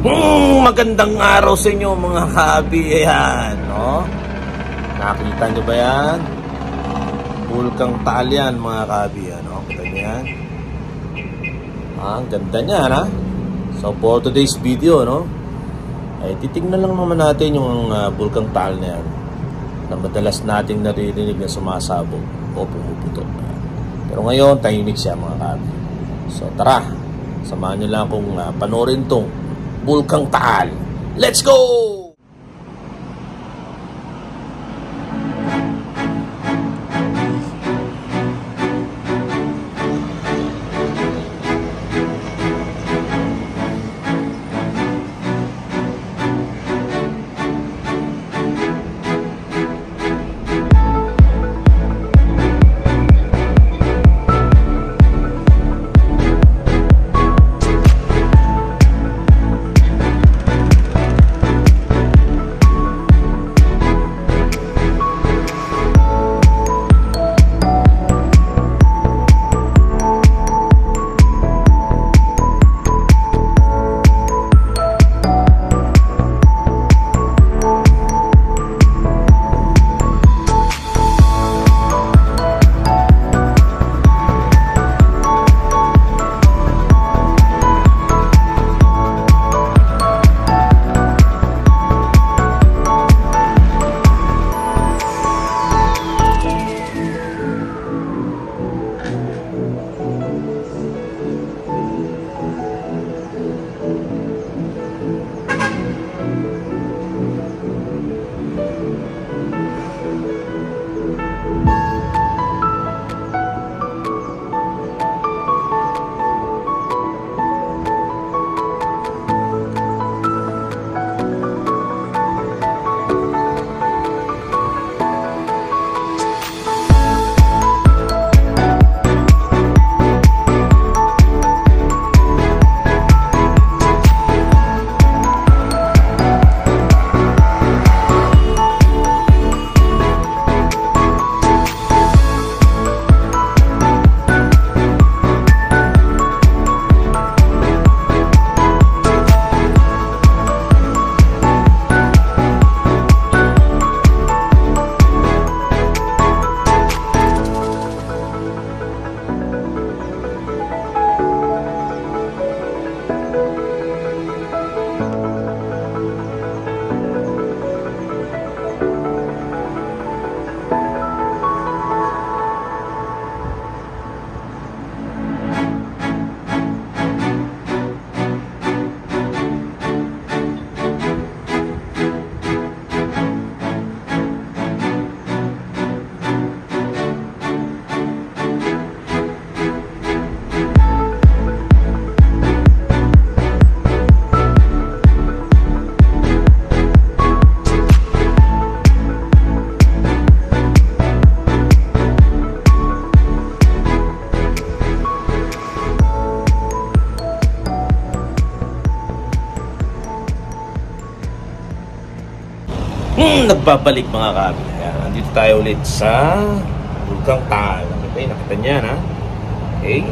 Magandang araw sa inyo mga kabi. Ayan, no? Nakita nyo ba yan? Bulkang Taal yan mga kabi. Ano? Kita nyo yan? Ang ganda niya, ha? So for today's video, no? Ay titignan lang naman natin yung Bulkang Taal na yan, na madalas nating naririnig na sumasabog o pumuputok. Pero ngayon, tahimik siya mga kabi. So tara, samahan nyo lang akong panoorin tong Bulkang Taal. Let's go! Nagbabalik mga kabi. Ayan, nandito tayo ulit sa Bulkang Taal. Okay, nakita niya na. Okay.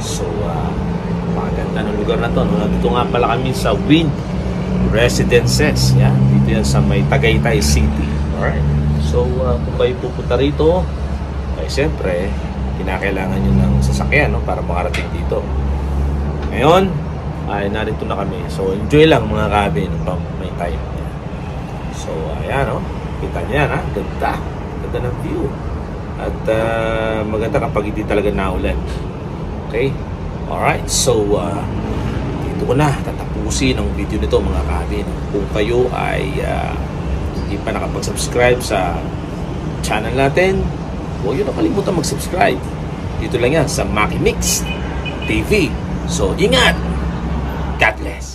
So, maganda ng lugar na to. Nandito nga pala kami sa Wind Residences. Yan, dito yan sa may Tagaytay City. Alright. So, kung kayo pupunta rito, ay siyempre, kinakailangan nyo ng sasakyan, no, para makarating dito. Ngayon, ay narito na kami. So, enjoy lang mga kabi no, may time. So, ayan, no? Kita niya, ha? Ganda. Ganda ng view. At maganda kapag hindi talaga naulan. Okay? Alright. So, dito ko na tatapusin ang video nito, mga kabi. No? Kung kayo ay hindi pa nakapag-subscribe sa channel natin, huwag yun nakalimutan mag-subscribe. Dito lang yan sa Maki Mix TV. So, ingat! God bless!